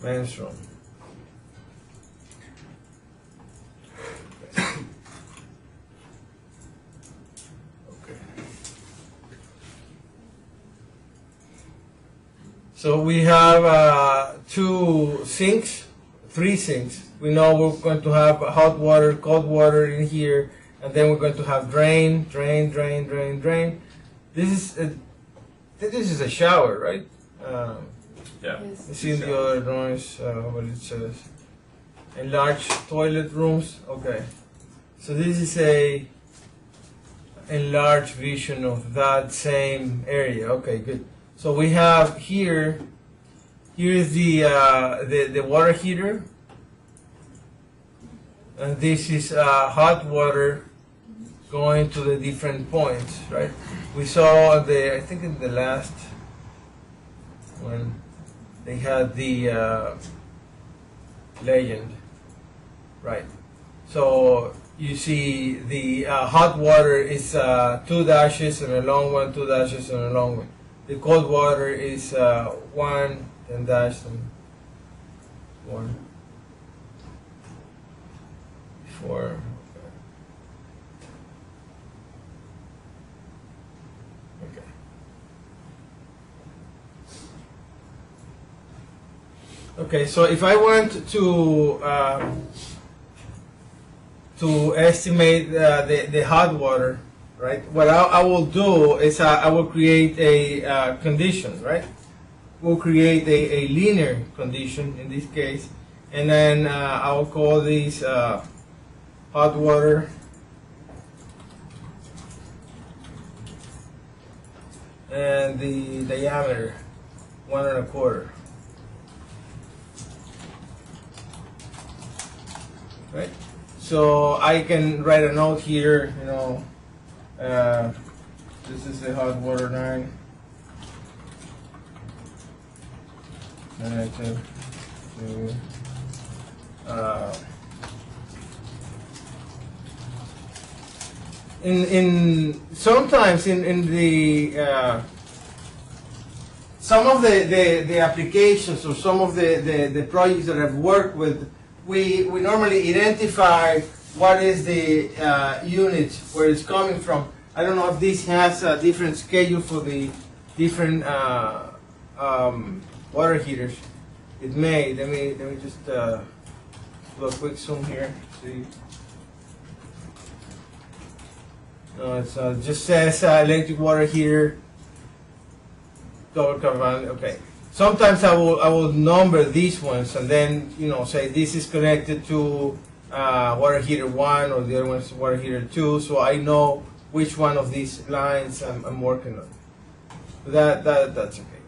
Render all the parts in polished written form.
men's room. Okay. So we have 2 sinks, 3 sinks. We know we're going to have hot water, cold water in here, and then we're going to have drain, drain, drain, drain, drain. This is a shower, right? Yeah. Yes. You see in the other drawings what it says. Enlarged toilet rooms. Okay. So this is a enlarged vision of that same area. Okay, good. So we have here is the water heater, and this is hot water going to the different points, right? We saw I think in the last one they had the legend, right? So you see the hot water is 2 dashes and a long one, 2 dashes and a long one. The cold water is 1 and dash and 1, 4. Okay. Okay, so if I want to estimate the hot water, right? What I will do is I will create a condition, right? We'll create a linear condition in this case, and then I will call these hot water and the diameter 1 1/4. Right? So I can write a note here, you know, this is the hot water 9. Negative to sometimes in the some of the applications or some of the projects that I've worked with, we normally identify what is the unit where it's coming from. I don't know if this has a different schedule for the different water heaters. It may. Let me just do a quick zoom here. See. No, it's just says electric water heater. Double cover. Okay. Sometimes I will number these ones and then say this is connected to water heater 1 or the other one is water heater 2, so I know which one of these lines I'm working on. That's okay.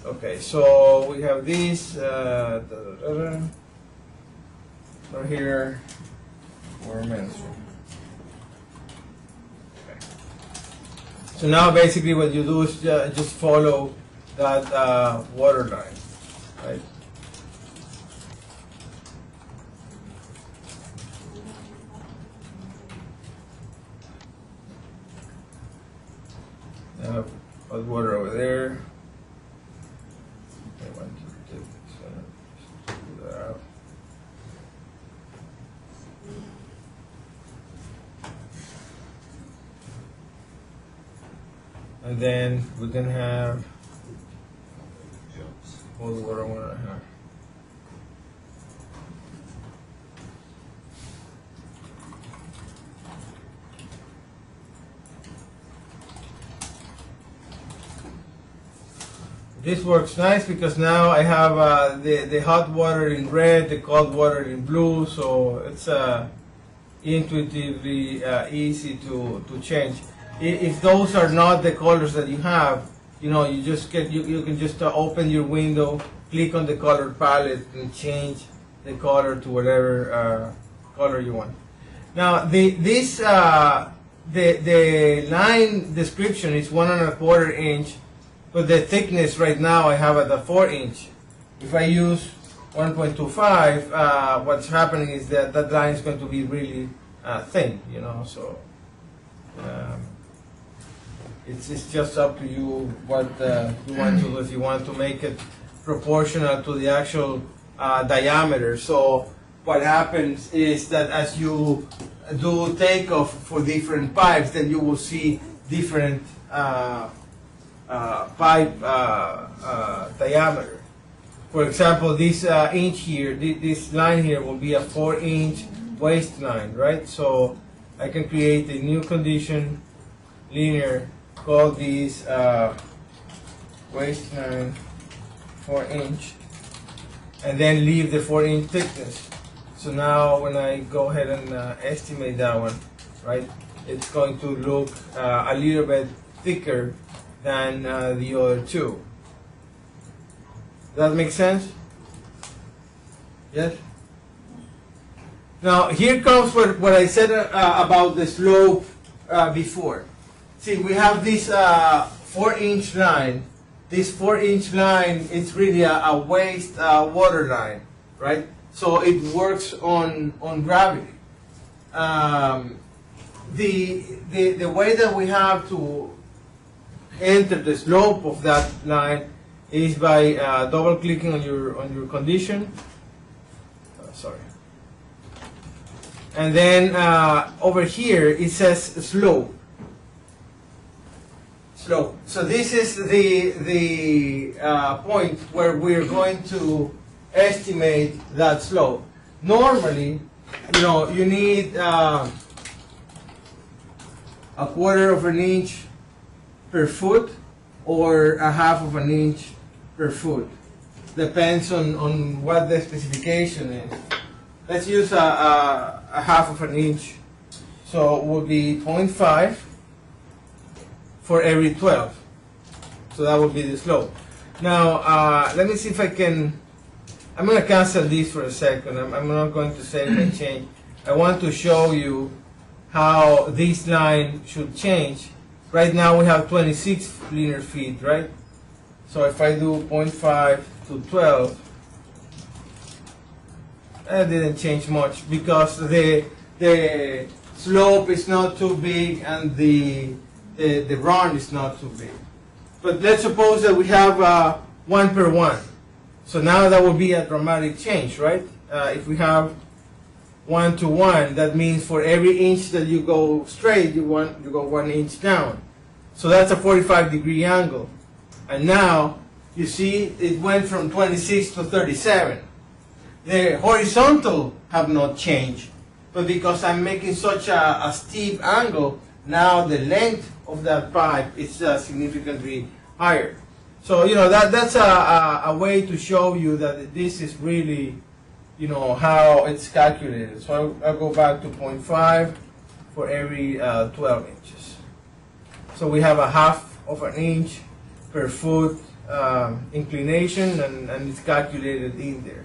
Okay, so we have these right here for men's room. Okay. So now basically what you do is just follow that water line, right? Hot water over there. Okay, 1, 2, 3. So just do that out. And then we can have cold water 1 1/2. This works nice because now I have the hot water in red, the cold water in blue, so it's intuitively easy to change. If those are not the colors that you have, you just you can just open your window, click on the color palette, and change the color to whatever color you want. Now the line description is 1 1/4 inch. But the thickness right now I have at the 4 inch. If I use 1.25, what's happening is that line is going to be really thin, So it's just up to you what you want to do. If you want to make it proportional to the actual diameter. So what happens is that as you do takeoff for different pipes, then you will see different pipe diameter. For example, this inch here, this line here will be a 4-inch waste line, right? So I can create a new condition linear, call this waste line 4-inch, and then leave the 4-inch thickness. So now when I go ahead and estimate that one, right, it's going to look a little bit thicker than the other two. Does that make sense? Yes? Now here comes what I said about the slope before. See, we have this 4-inch line. This 4-inch line is really a waste water line, right? So it works on gravity. The way that we have to enter the slope of that line is by double clicking on your condition. Sorry. And then over here it says slope. Slope. So this is the point where we're going to estimate that slope. Normally, you need a 1/4 of an inch per foot or a 1/2 of an inch per foot. Depends on what the specification is. Let's use a 1/2 of an inch. So it would be 0.5 for every 12. So that would be the slope. Now, let me see if I can. I'm going to cancel this for a second. I'm not going to save and change. I want to show you how this line should change. Right now we have 26 linear feet, right? So if I do 0.5 to 12, that didn't change much because the slope is not too big and the run is not too big. But let's suppose that we have 1 per 1. So now that would be a dramatic change, right? If we have 1 to 1, that means for every inch that you go straight, you go 1 inch down. So that's a 45-degree angle. And now, you see, it went from 26 to 37. The horizontal have not changed, but because I'm making such a steep angle, now the length of that pipe is significantly higher. So, that's a way to show you that this is really, how it's calculated. So I'll go back to 0.5 for every 12 inches. So we have a 1/2 of an inch per foot inclination, and it's calculated in there.